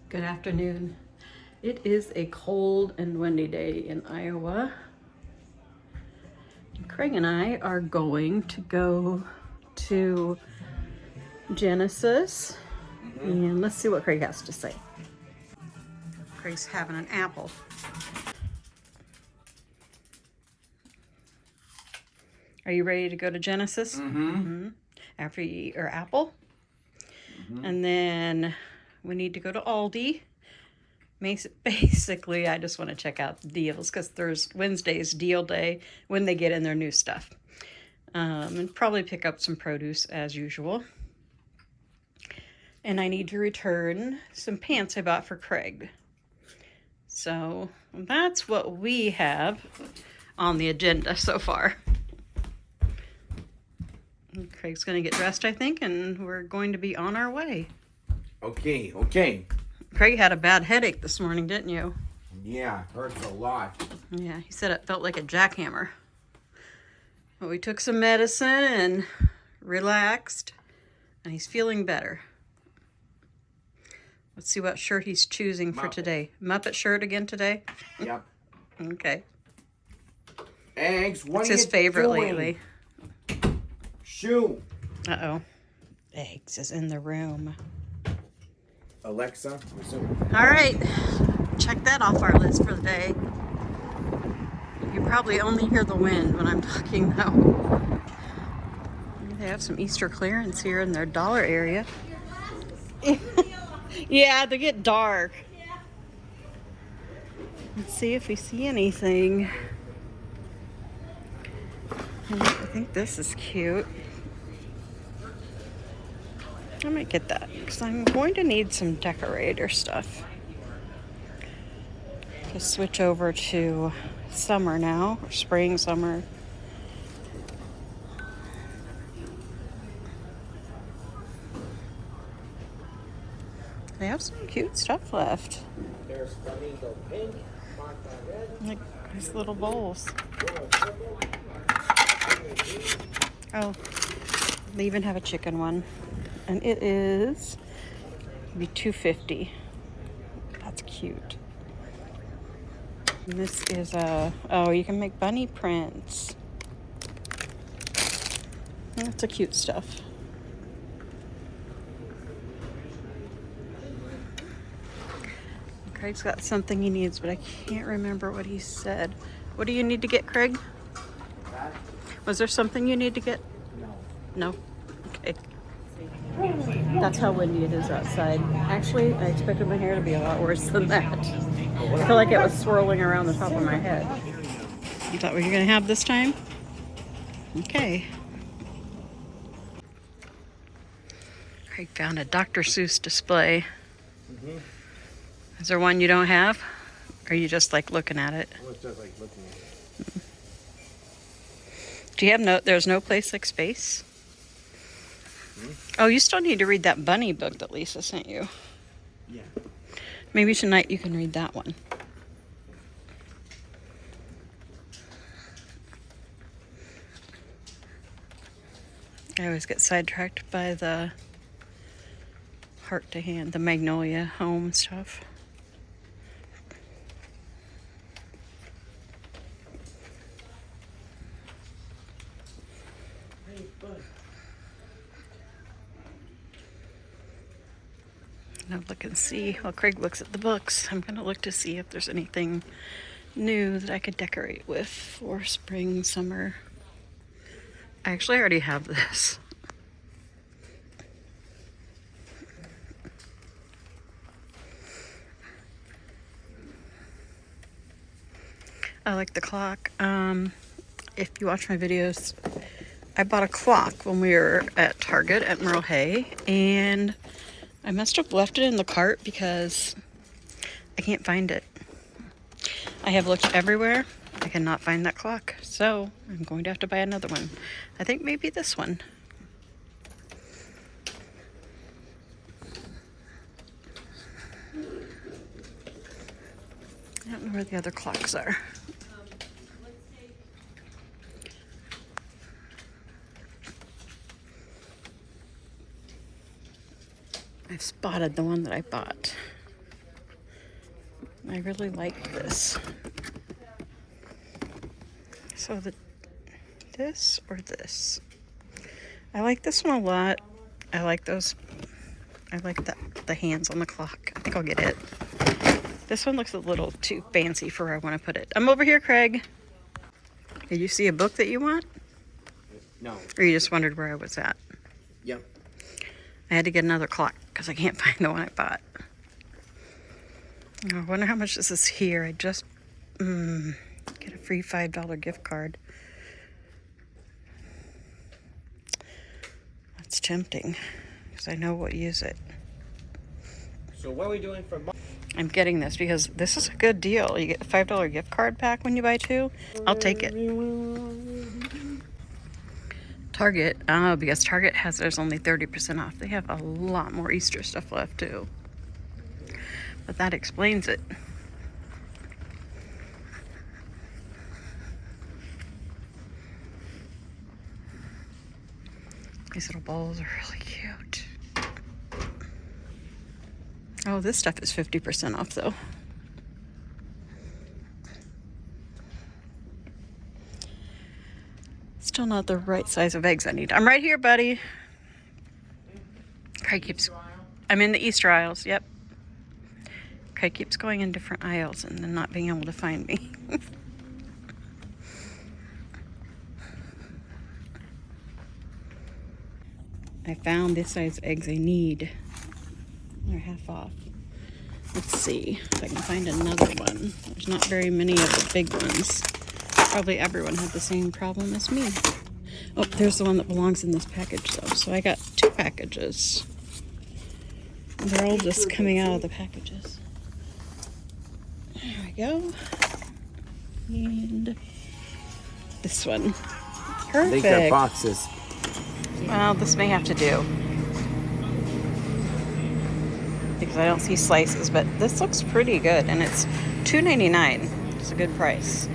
Good afternoon. It is a cold and windy day in Iowa. Craig and I are going to go to Genesis and let's see what Craig has to say. Craig's having an apple. Are you ready to go to Genesis? After you eat your apple? And then we need to go to Aldi. Basically, I just want to check out the deals because Wednesday's deal day when they get in their new stuff. And probably pick up some produce as usual. And I need to return some pants I bought for Craig. So that's what we have on the agenda so far. And Craig's going to get dressed, I think, and we're going to be on our way. Okay. Craig had a bad headache this morning, didn't you? Yeah, hurts a lot. Yeah, he said it felt like a jackhammer. But we took some medicine and relaxed, and he's feeling better. Let's see what shirt he's choosing for today. Muppet shirt again today? Yep. Okay. Eggs, what What's are his you favorite doing? lately? Shoe. Uh-oh. Eggs is in the room. Alexa, All right. Check that off our list for the day. You probably only hear the wind when I'm talking though. They have some Easter clearance here in their dollar area. Yeah, they get dark. Let's see if we see anything. I think this is cute. I might get that because I'm going to need some decorator stuff. To switch over to summer now, or spring, summer. They have some cute stuff left. There's flamingo pink, Like these little bowls. Oh, they even have a chicken one. And it is maybe $2.50. That's cute. And this is you can make bunny prints. That's a cute stuff. Craig's got something he needs, but I can't remember what he said. What do you need to get, Craig? Was there something you need to get? No? Okay. That's how windy it is outside. Actually, I expected my hair to be a lot worse than that. I feel like it was swirling around the top of my head. You thought we were going to have this time? Okay. Craig found a Dr. Seuss display. Is there one you don't have? Or are you just like looking at it? I was just like looking at it. Do you have there's no place like space? Oh, you still need to read that bunny book that Lisa sent you. Yeah. Maybe tonight you can read that one. I always get sidetracked by the heart to hand, the Magnolia home stuff. Now look and see. While Craig looks at the books, I'm going to look to see if there's anything new that I could decorate with for spring, summer. Actually, I already have this. I like the clock. If you watch my videos, I bought a clock when we were at Target at Merle Hay, and I must have left it in the cart because I can't find it. I have looked everywhere. I cannot find that clock. So I'm going to have to buy another one. I think maybe this one. I don't know where the other clocks are. I've spotted the one that I bought. I really like this. So this or this? I like this one a lot. I like those. I like the hands on the clock. I think I'll get it. This one looks a little too fancy for where I want to put it. I'm over here, Craig. Did you see a book that you want? No. Or you just wondered where I was at? Yep. I had to get another clock because I can't find the one I bought. I wonder how much this is here. I just get a free $5 gift card. That's tempting because I know we'll use it. So what are we doing for? I'm getting this because this is a good deal. You get a $5 gift card pack when you buy 2. I'll take it. Target, because Target has theirs only 30% off. They have a lot more Easter stuff left too. But that explains it. These little balls are really cute. Oh, this stuff is 50% off though. Still not the right size of eggs I need. I'm right here, buddy. Craig keeps... I'm in the Easter aisles, yep. Craig keeps going in different aisles and then not being able to find me. I found this size eggs I need. They're half off. Let's see if I can find another one. There's not very many of the big ones. Probably everyone had the same problem as me. Oh, there's the one that belongs in this package though. So I got 2 packages. They're all just coming out of the packages. There we go. And this one. Perfect. I think they're boxes. Well, this may have to do. Because I don't see slices, but this looks pretty good. And it's $2.99. It's a good price.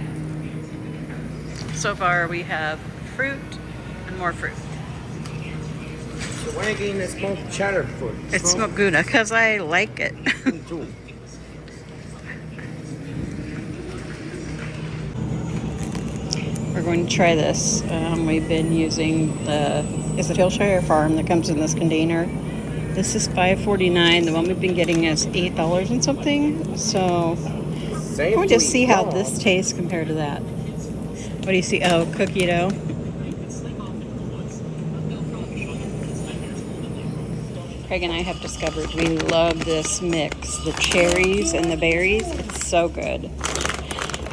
So far we have fruit and more fruit. So why are you getting this smoked cheddar food? It's smoked Gouda because I like it. We're going to try this. We've been using is it Hillshire Farm that comes in this container. This is $5.49. The one we've been getting is $8 and something. So we'll just see how this tastes compared to that. What do you see? Oh, cookie dough. Craig and I have discovered we love this mix. The cherries and the berries. It's so good.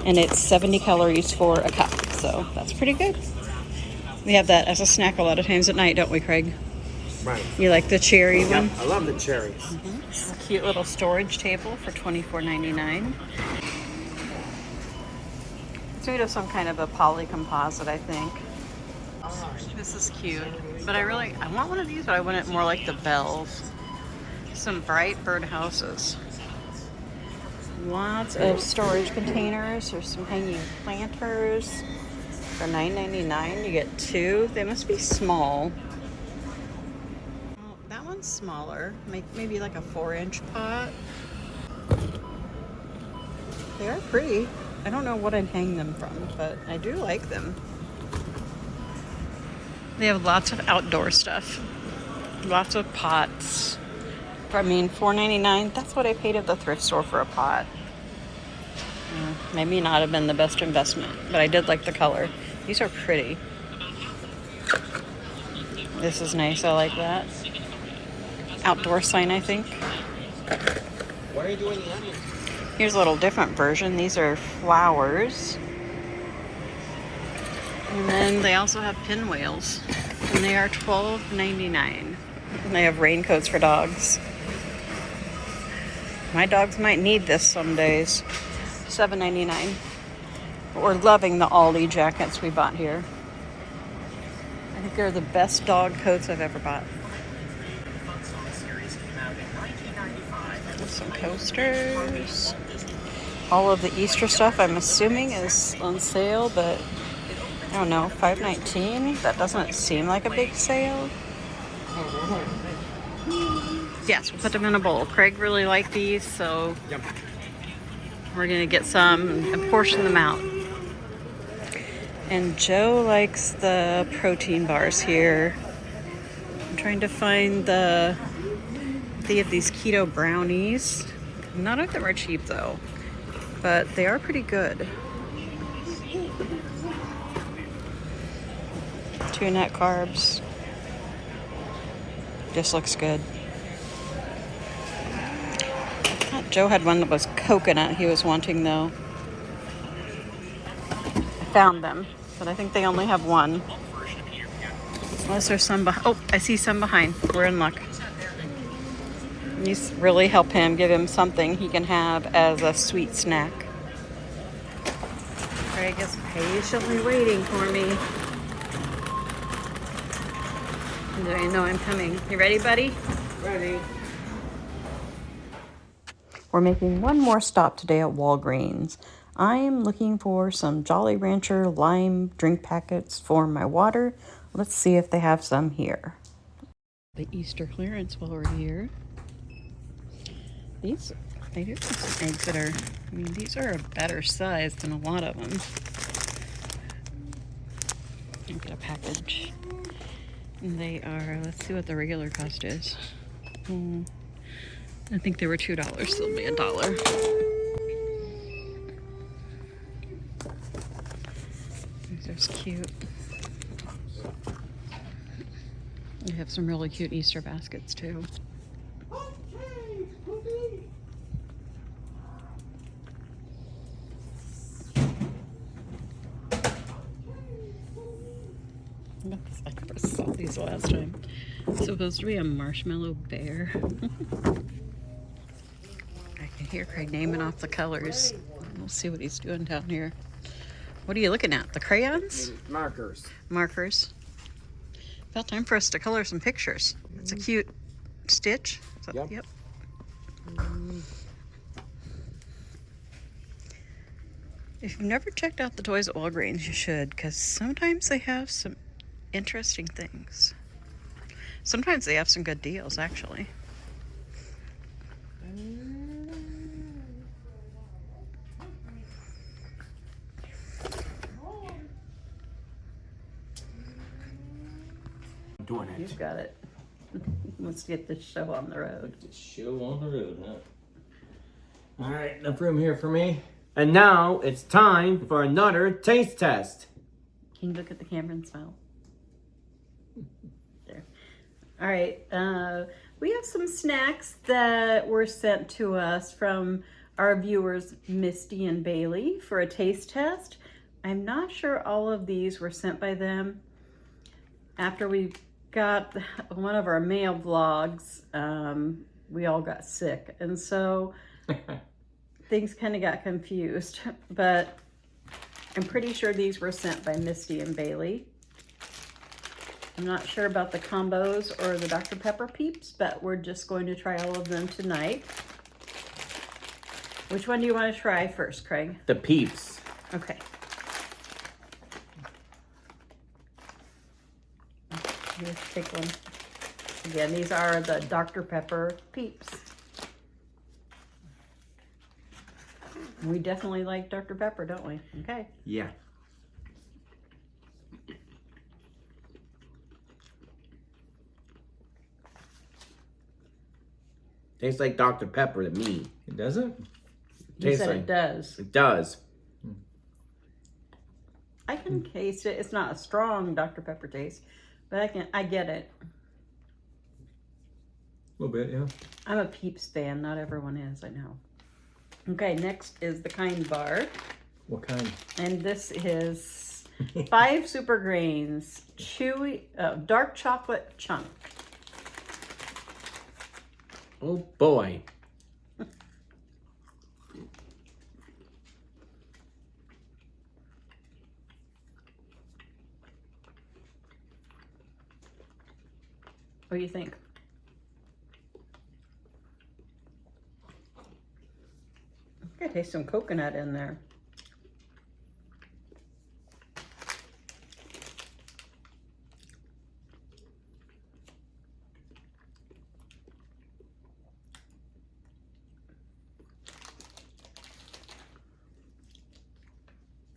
And it's 70 calories for a cup. So that's pretty good. We have that as a snack a lot of times at night, don't we, Craig? Right. You like the cherry one? I love the cherries. Mm-hmm. A cute little storage table for $24.99. It's made of some kind of a poly composite, I think. This is cute. But I want one of these, but I want it more like the bells. Some bright bird houses. Lots of storage containers. There's some hanging planters. For $9.99, you get 2. They must be small. Oh, that one's smaller. Maybe like a 4-inch pot. They are pretty. I don't know what I'd hang them from, but I do like them. They have lots of outdoor stuff. Lots of pots. I mean, $4.99, that's what I paid at the thrift store for a pot. Maybe not have been the best investment, but I did like the color. These are pretty. This is nice, I like that. Outdoor sign, I think. What are you doing the onions? Here's a little different version. These are flowers. And then they also have pinwheels. And they are $12.99. And they have raincoats for dogs. My dogs might need this some days. $7.99. We're loving the Aldi jackets we bought here. I think they're the best dog coats I've ever bought. There's some coasters. All of the Easter stuff, I'm assuming, is on sale, but I don't know, $5.19? That doesn't seem like a big sale. Yes, we'll put them in a bowl. Craig really liked these, so Yep. We're gonna get some and portion them out. And Joe likes the protein bars here. I'm trying to find they have these keto brownies. None of them are cheap though, but they are pretty good. 2 net carbs. Just looks good. I thought Joe had one that was coconut he was wanting though. I found them, but I think they only have one. Unless there's some oh, I see some behind. We're in luck. You really help him, give him something he can have as a sweet snack. Craig is patiently waiting for me. I know I'm coming. You ready, buddy? Ready. We're making one more stop today at Walgreens. I am looking for some Jolly Rancher lime drink packets for my water. Let's see if they have some here. The Easter clearance while we're here. They do have some eggs that are, I mean, these are a better size than a lot of them. I'll get a package. And they are, let's see what the regular cost is. I think they were $2, so it'll be $1. These are cute. They have some really cute Easter baskets too. I never saw these last time. It's supposed to be a marshmallow bear. I can hear Craig naming off the colors. We'll see what he's doing down here. What are you looking at? The crayons? Markers. Markers. About time for us to color some pictures. It's a cute stitch. Yep. If you've never checked out the toys at Walgreens, you should, because sometimes they have some interesting things. Sometimes they have some good deals, actually. Doing it. You've got it. Let's get this show on the road. Get the show on the road, huh? All right, enough room here for me. And now it's time for another taste test. Can you look at the camera and smile? There. All right. We have some snacks that were sent to us from our viewers, Misty and Bailey, for a taste test. I'm not sure all of these were sent by them. After we got one of our mail vlogs, we all got sick. And so things kind of got confused. But I'm pretty sure these were sent by Misty and Bailey. I'm not sure about the combos or the Dr. Pepper peeps, but we're just going to try all of them tonight. Which one do you want to try first, Craig? The peeps. Okay. Let's take one. Again, these are the Dr. Pepper peeps. We definitely like Dr. Pepper, don't we? Okay. Yeah. Tastes like Dr. Pepper to me. It doesn't? You said it does. It does. I can taste it. It's not a strong Dr. Pepper taste, but I get it. A little bit, yeah. I'm a Peeps fan. Not everyone is, I know. Okay, next is the Kind Bar. What kind? And this is 5 super grains, chewy, dark chocolate chunk. Oh boy. What do you think? I taste some coconut in there.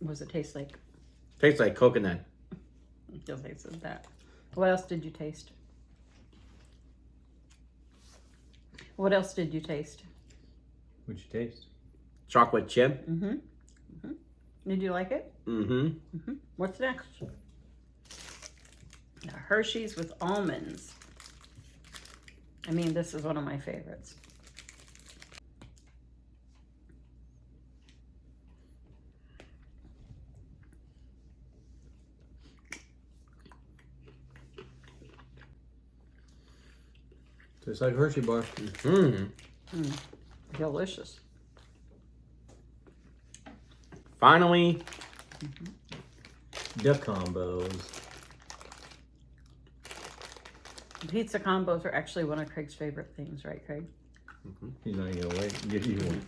What does it taste like? Tastes like coconut. You'll taste that. What else did you taste? What else did you taste? What'd you taste? Chocolate chip. Did you like it? What's next? Now, Hershey's with almonds. I mean, this is one of my favorites. Tastes like Hershey bar. Delicious. Finally, The combos. Pizza combos are actually one of Craig's favorite things, right, Craig? He's not even gonna wait and give you one.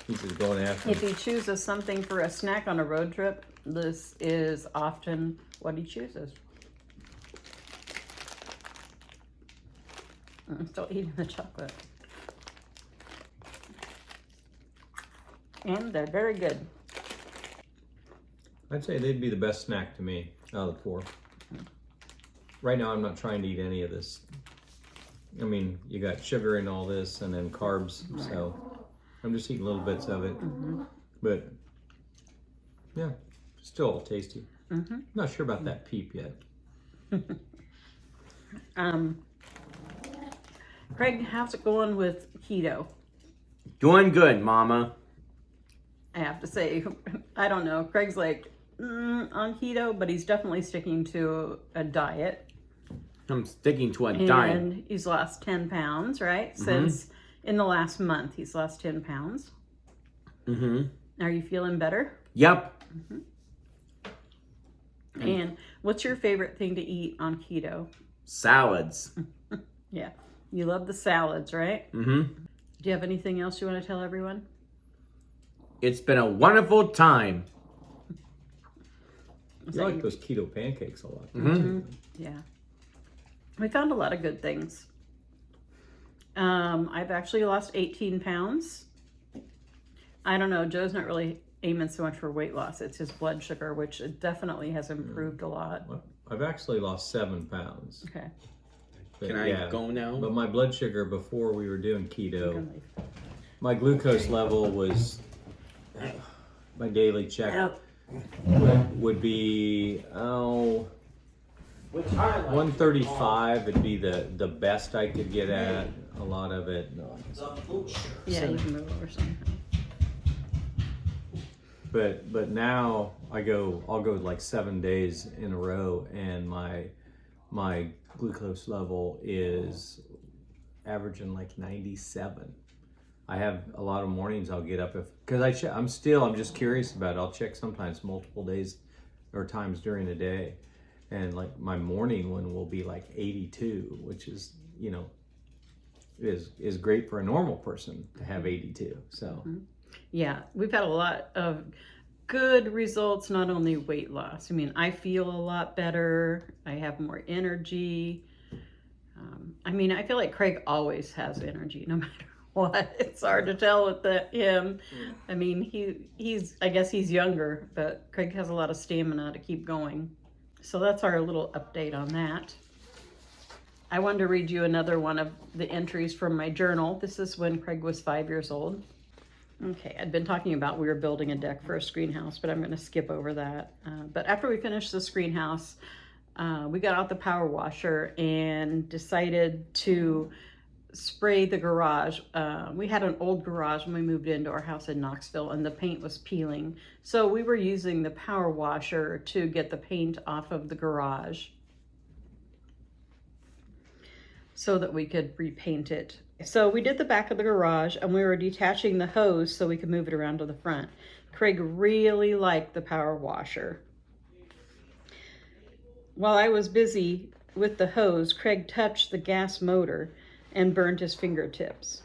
He's just going after If it. he chooses something for a snack on a road trip, this is often what he chooses. I'm still eating the chocolate. And they're very good. I'd say they'd be the best snack to me out of the four. Right now, I'm not trying to eat any of this. I mean, you got sugar and all this, and then carbs, so I'm just eating little bits of it. But yeah, still all tasty. Not sure about that peep yet. Craig, how's it going with keto? doing good, Mama. I have to say, I don't know. Craig's like on keto, but he's definitely sticking to a diet. I'm sticking to a diet. And he's lost 10 pounds, right? Since in the last month, he's lost 10 pounds. Are you feeling better? Yep. And what's your favorite thing to eat on keto? Salads. Yeah. You love the salads, right? Do you have anything else you want to tell everyone? It's been a wonderful time. I like those keto pancakes a lot. Yeah. We found a lot of good things. I've actually lost 18 pounds. I don't know. Joe's not really aiming so much for weight loss. It's his blood sugar, which definitely has improved a lot. I've actually lost 7 pounds. Okay. But Can I go now? But my blood sugar before we were doing keto, my glucose level was, my daily check would be, 135 would be the best I could get at. A lot of it. Yeah, you can move over some. But now I'll go like 7 days in a row, and my glucose level is averaging like 97. I have a lot of mornings I'll get up because I'm just curious about it. I'll check sometimes multiple days or times during the day, and like my morning one will be like 82, which is is great for a normal person to have 82. So yeah, we've had a lot of good results, not only weight loss. I mean, I feel a lot better. I have more energy. I mean, I feel like Craig always has energy, no matter what. It's hard to tell with him. I mean, I guess he's younger, but Craig has a lot of stamina to keep going. So that's our little update on that. I wanted to read you another one of the entries from my journal. This is when Craig was 5 years old. Okay, I'd been talking about we were building a deck for a screen house, but I'm going to skip over that. But after we finished the screen house, we got out the power washer and decided to spray the garage. We had an old garage when we moved into our house in Knoxville, and the paint was peeling. So we were using the power washer to get the paint off of the garage so that we could repaint it. So we did the back of the garage, and we were detaching the hose so we could move it around to the front. Craig really liked the power washer. While I was busy with the hose, Craig touched the gas motor and burned his fingertips.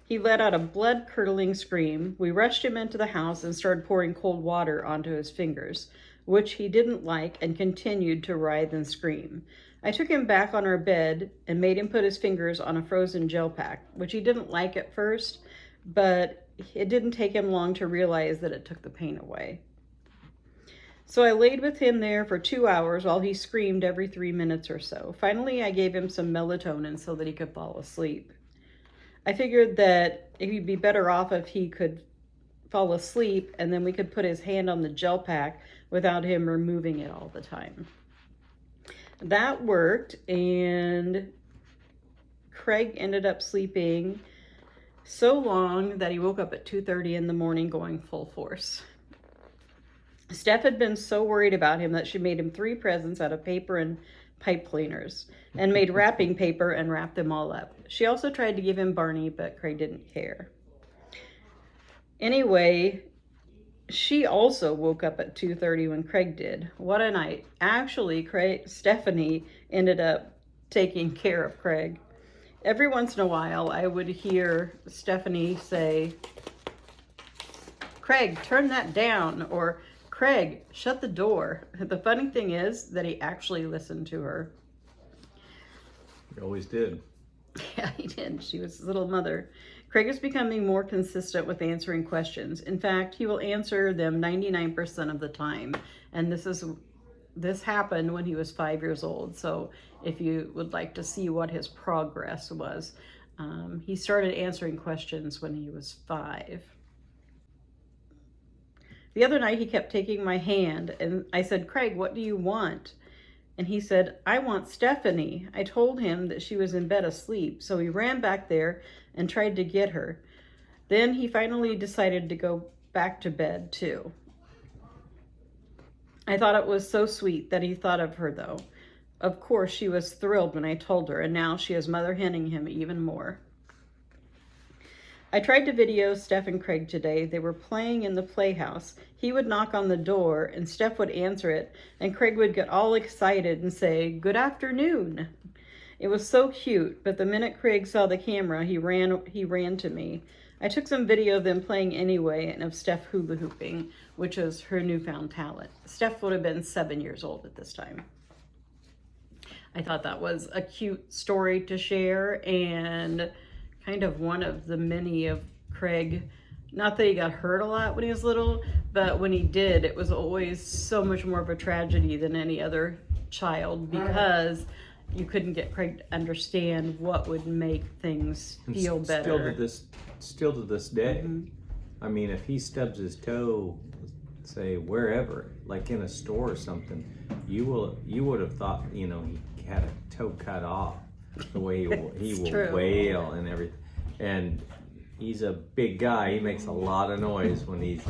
He let out a blood-curdling scream. We rushed him into the house and started pouring cold water onto his fingers, which he didn't like and continued to writhe and scream. I took him back on our bed and made him put his fingers on a frozen gel pack, which he didn't like at first, but it didn't take him long to realize that it took the pain away. So I laid with him there for 2 hours while he screamed every 3 minutes or so. Finally, I gave him some melatonin so that he could fall asleep. I figured that he'd be better off if he could fall asleep, and then we could put his hand on the gel pack without him removing it all the time. That worked, and Craig ended up sleeping so long that he woke up at 2:30 in the morning going full force. Steph had been so worried about him that she made him 3 presents out of paper and pipe cleaners and made wrapping paper and wrapped them all up. She also tried to give him Barney, but Craig didn't care. Anyway, she also woke up at 2:30 when Craig did. What a night. Actually, Stephanie ended up taking care of Craig. Every once in a while, I would hear Stephanie say, "Craig, turn that down," or "Craig, shut the door." The funny thing is that he actually listened to her. He always did. Yeah, he did. She was his little mother. Craig is becoming more consistent with answering questions. In fact, he will answer them 99% of the time. And this happened when he was 5 years old. So if you would like to see what his progress was, he started answering questions when he was 5. The other night he kept taking my hand and I said, "Craig, what do you want?" And he said, "I want Stephanie." I told him that she was in bed asleep, so he ran back there and tried to get her. Then he finally decided to go back to bed too. I thought it was so sweet that he thought of her though. Of course, she was thrilled when I told her, and now she is mother henning him even more. I tried to video Steph and Craig today. They were playing in the playhouse. He would knock on the door and Steph would answer it, and Craig would get all excited and say, "Good afternoon." It was so cute, but the minute Craig saw the camera, he ran to me. I took some video of them playing anyway and of Steph hula hooping, which is her newfound talent. Steph would have been 7 years old at this time. I thought that was a cute story to share, and kind of one of the many of Craig. Not that he got hurt a lot when he was little, but when he did, it was always so much more of a tragedy than any other child, because you couldn't get Craig to understand what would make things feel better. Still to this day. I mean, if he stubs his toe, say wherever, like in a store or something, you would have thought, he had a toe cut off. The way he will wail and everything, and he's a big guy. He makes a lot of noise when he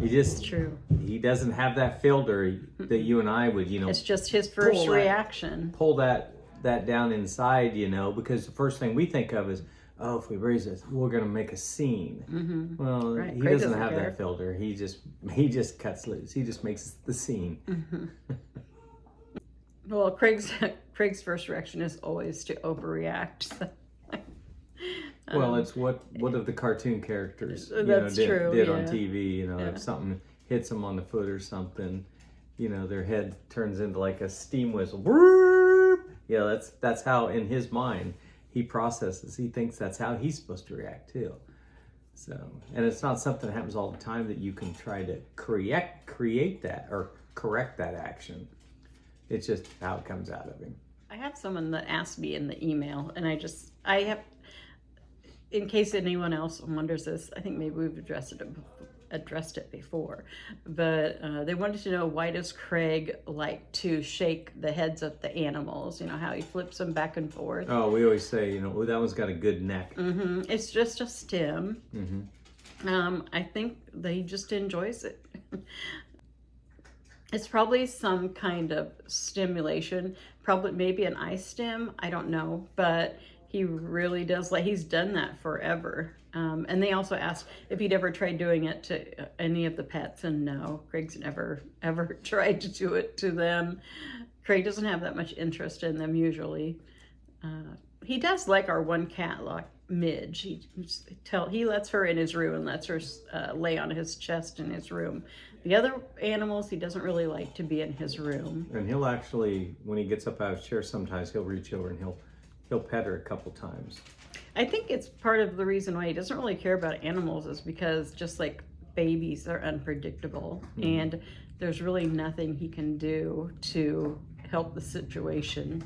just he doesn't have that filter that you and I would It's just his first reaction. Pull that down inside, because the first thing we think of is, oh, if we raise this, we're gonna make a scene. Well, right. He doesn't have that filter. He just cuts loose. He just makes the scene. Well, Craig's first reaction is always to overreact. Well, it's what of the cartoon characters did on TV. If something hits them on the foot or something, their head turns into like a steam whistle. Yeah, that's how in his mind he processes. He thinks that's how he's supposed to react too. So, and it's not something that happens all the time that you can try to create that or correct that action. It's just how it comes out of him. I have someone that asked me in the email, and I have, in case anyone else wonders this, I think maybe we've addressed it before, but they wanted to know, why does Craig like to shake the heads of the animals? How he flips them back and forth. Oh, we always say, that one's got a good neck. It's just a stim. I think that he just enjoys it. It's probably some kind of stimulation, probably maybe an eye stim, I don't know, but he really does, he's done that forever. And they also asked if he'd ever tried doing it to any of the pets, and no, Craig's never ever tried to do it to them. Craig doesn't have that much interest in them usually. He does like our one cat, like Midge. He lets her in his room and lets her lay on his chest in his room. The other animals, he doesn't really like to be in his room. And he'll actually, when he gets up out of his chair, sometimes he'll reach over and he'll pet her a couple times. I think it's part of the reason why he doesn't really care about animals is because just like babies are unpredictable, and there's really nothing he can do to help the situation.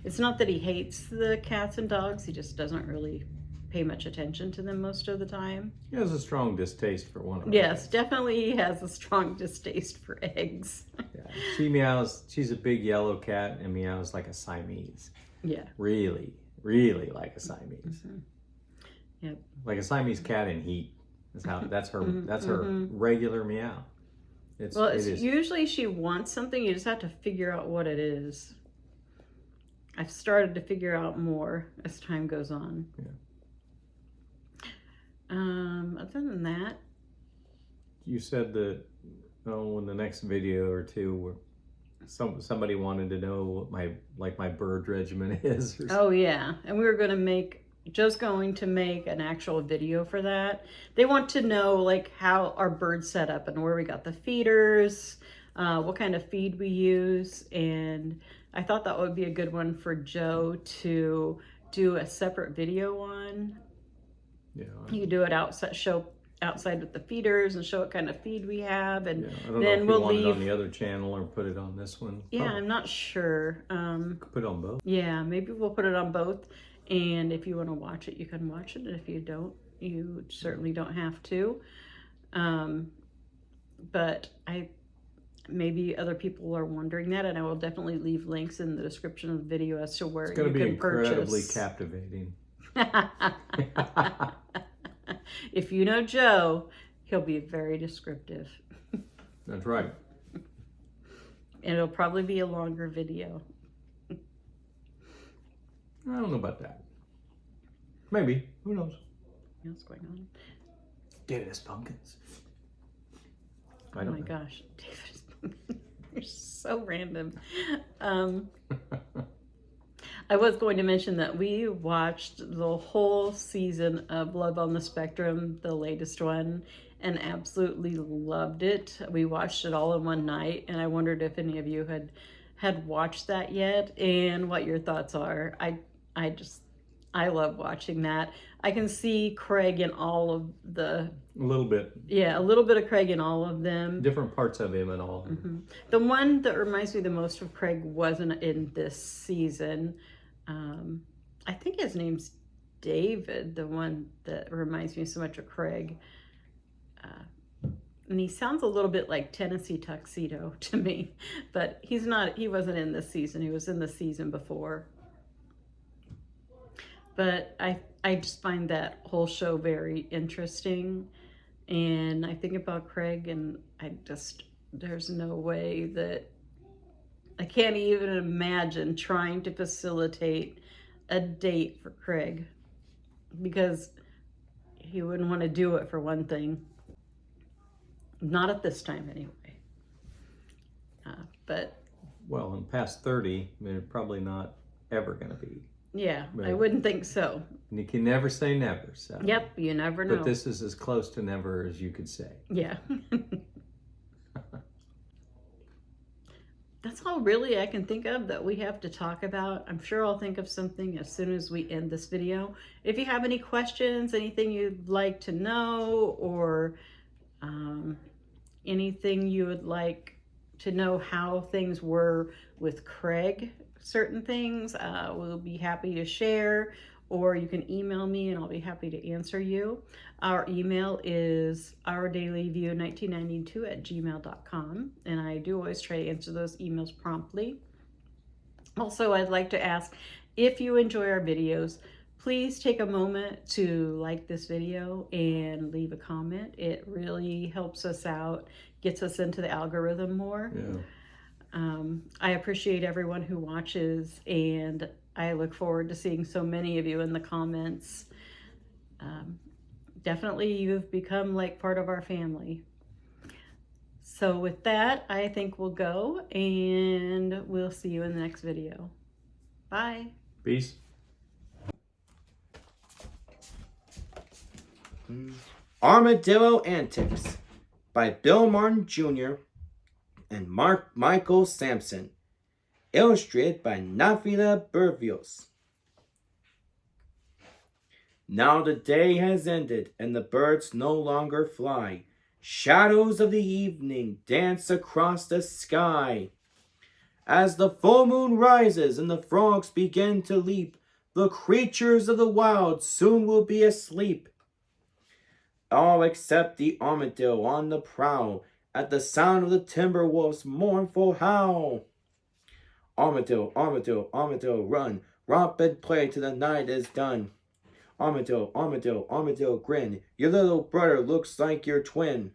It's not that he hates the cats and dogs, he just doesn't really pay much attention to them most of the time. He has a strong distaste for one of them. Yes, definitely he has a strong distaste for eggs. Yeah. She meows, she's a big yellow cat and meows like a Siamese. Yeah. Really, really like a Siamese. Mm-hmm. Yep. Like a Siamese cat in heat. That's her regular meow. It's usually she wants something, you just have to figure out what it is. I've started to figure out more as time goes on. Yeah. Other than that, you said that in the next video or two, somebody wanted to know what my bird regimen is. Oh yeah, and we were going to make. Joe's going to make an actual video for that. They want to know like how our birds set up and where we got the feeders, what kind of feed we use, and I thought that would be a good one for Joe to do a separate video on. Yeah, you could do it outside with the feeders and show what kind of feed we have, and yeah, I don't then know if we'll want leave it on the other channel or put it on this one. Yeah, I'm not sure. Could put it on both. Yeah, maybe we'll put it on both. And if you want to watch it, you can watch it. And if you don't, you certainly don't have to. But maybe other people are wondering that, and I will definitely leave links in the description of the video as to where you can purchase. It's going to be incredibly captivating. If you know Joe, he'll be very descriptive. That's right. And it'll probably be a longer video. I don't know about that. Maybe. Who knows? What's going on? David's pumpkins. Oh my gosh. David's pumpkins. You're so random. I was going to mention that we watched the whole season of Love on the Spectrum, the latest one, and absolutely loved it. We watched it all in one night, and I wondered if any of you had watched that yet and what your thoughts are. I love watching that. I can see Craig in all of the... A little bit. Yeah, a little bit of Craig in all of them. Different parts of him and all. Mm-hmm. The one that reminds me the most of Craig wasn't in this season. I think his name's David, the one that reminds me so much of Craig. And he sounds a little bit like Tennessee Tuxedo to me, but he wasn't in this season. He was in the season before. But I just find that whole show very interesting. And I think about Craig, and there's no way that I can't even imagine trying to facilitate a date for Craig, because he wouldn't want to do it, for one thing. Not at this time, anyway. But well, in past 30, they're probably not ever going to be. Yeah, But I wouldn't think so. you can never say never. So. Yep, you never know. But this is as close to never as you could say. Yeah. That's all really I can think of that we have to talk about. I'm sure I'll think of something as soon as we end this video. If you have any questions, anything you'd like to know, or anything you would like to know how things were with Craig, certain things, we'll be happy to share, or you can email me and I'll be happy to answer you. Our email is ourdailyview1992@gmail.com, and I do always try to answer those emails promptly. Also, I'd like to ask, if you enjoy our videos, please take a moment to like this video and leave a comment. It really helps us out, gets us into the algorithm more. Yeah. I appreciate everyone who watches, and I look forward to seeing so many of you in the comments. Definitely you've become like part of our family. So with that, I think we'll go, and we'll see you in the next video. Bye. Peace. Armadillo Antics by Bill Martin Jr. and Michael Sampson. Illustrated by Nafila Burvios. Now the day has ended, and the birds no longer fly. Shadows of the evening dance across the sky. As the full moon rises and the frogs begin to leap, the creatures of the wild soon will be asleep. All except the armadillo on the prowl, at the sound of the timber wolf's mournful howl. Armadillo, armadillo, armadillo, run, romp and play till the night is done. Armadillo, armadillo, armadillo, grin, your little brother looks like your twin.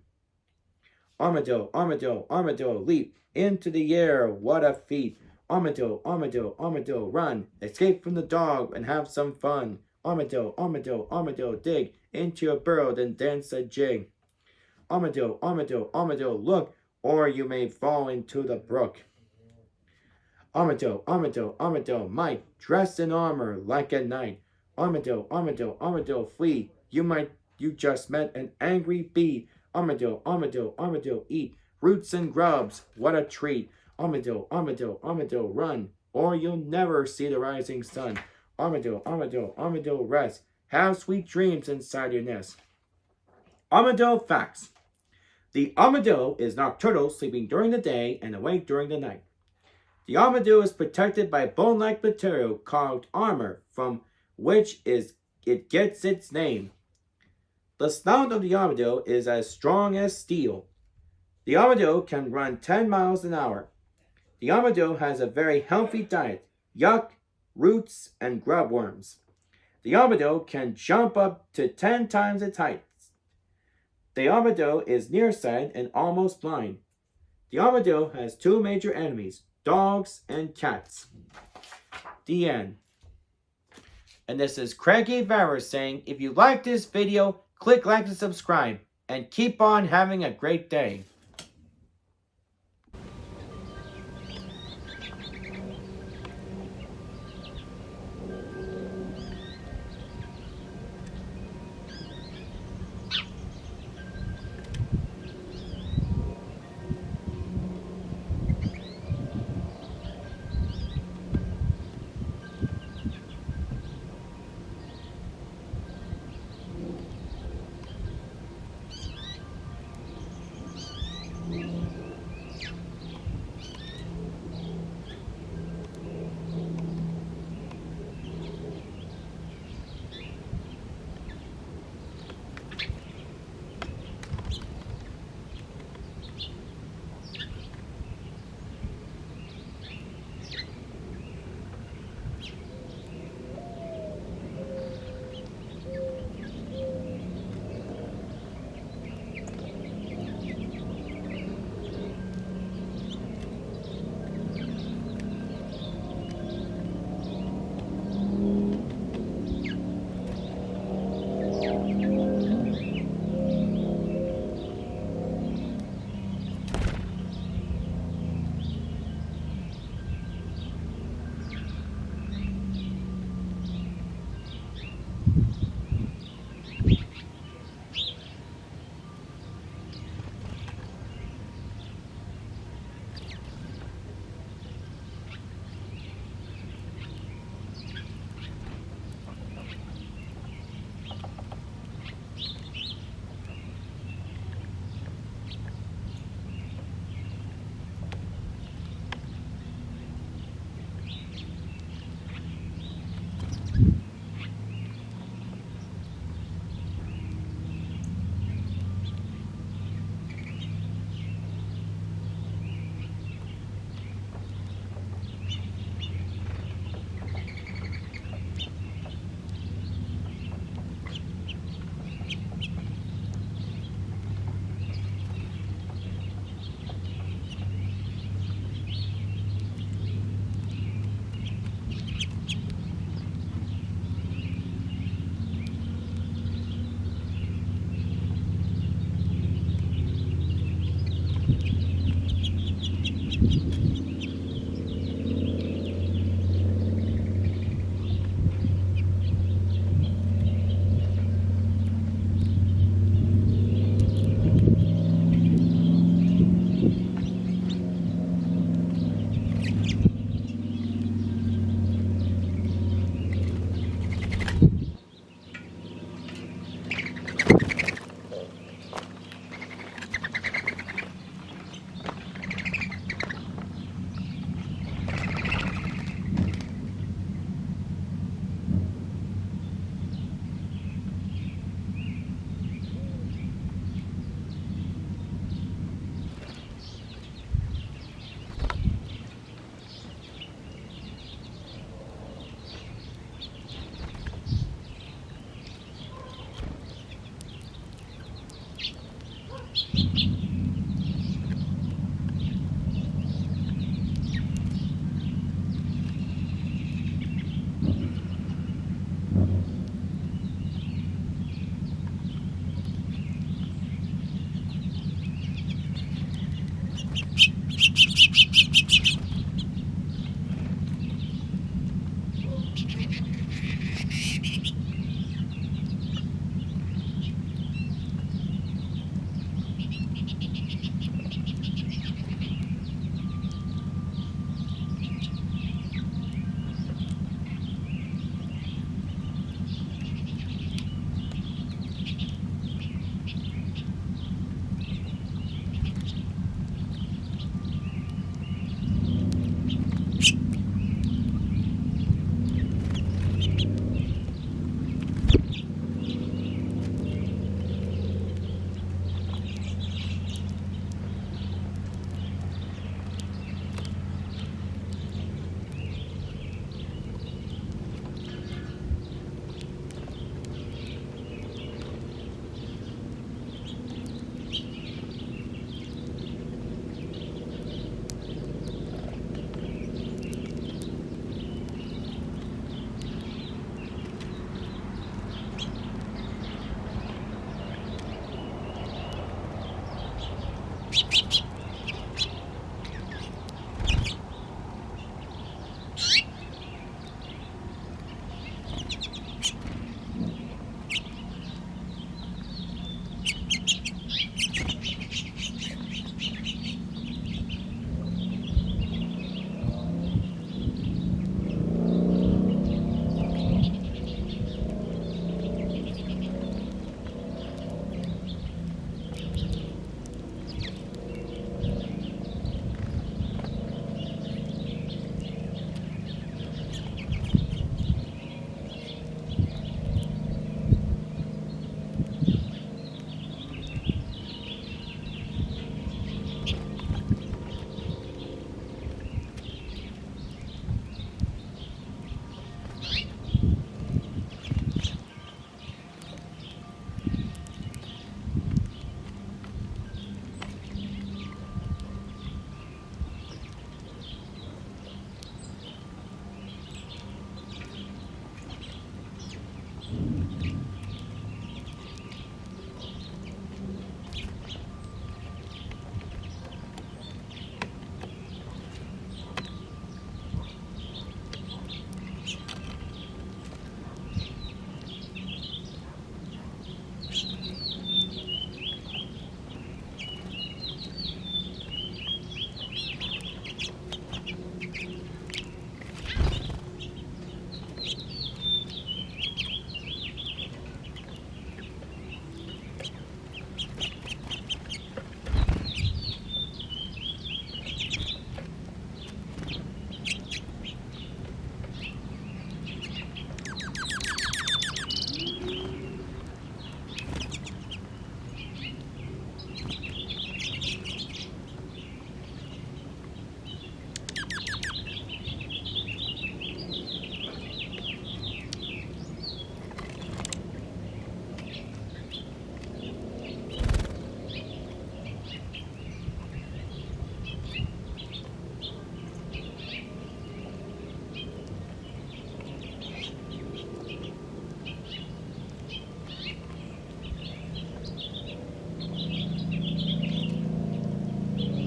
Armadillo, armadillo, armadillo, leap into the air, what a feat. Armadillo, armadillo, armadillo, run, escape from the dog and have some fun. Armadillo, armadillo, armadillo, dig into your burrow, then dance a jig. Armadillo, armadillo, armadillo, look, or you may fall into the brook. Armadillo, armadillo, armadillo, might dress in armor like a knight. Armadillo, armadillo, armadillo, flee, you just met an angry bee. Armadillo, armadillo, armadillo, eat roots and grubs, what a treat. Armadillo, armadillo, armadillo, run, or you'll never see the rising sun. Armadillo, armadillo, armadillo, rest, have sweet dreams inside your nest. Armadillo facts. The armadillo is nocturnal, sleeping during the day and awake during the night. The armadillo is protected by bone-like material called armor, from which it gets its name. The snout of the armadillo is as strong as steel. The armadillo can run 10 miles an hour. The armadillo has a very healthy diet, yuck, roots, and grub worms. The armadillo can jump up to 10 times its height. The armadillo is nearsighted and almost blind. The armadillo has two major enemies, dogs and cats. The end. And this is Craig Avara saying, if you like this video, click like and subscribe, and keep on having a great day.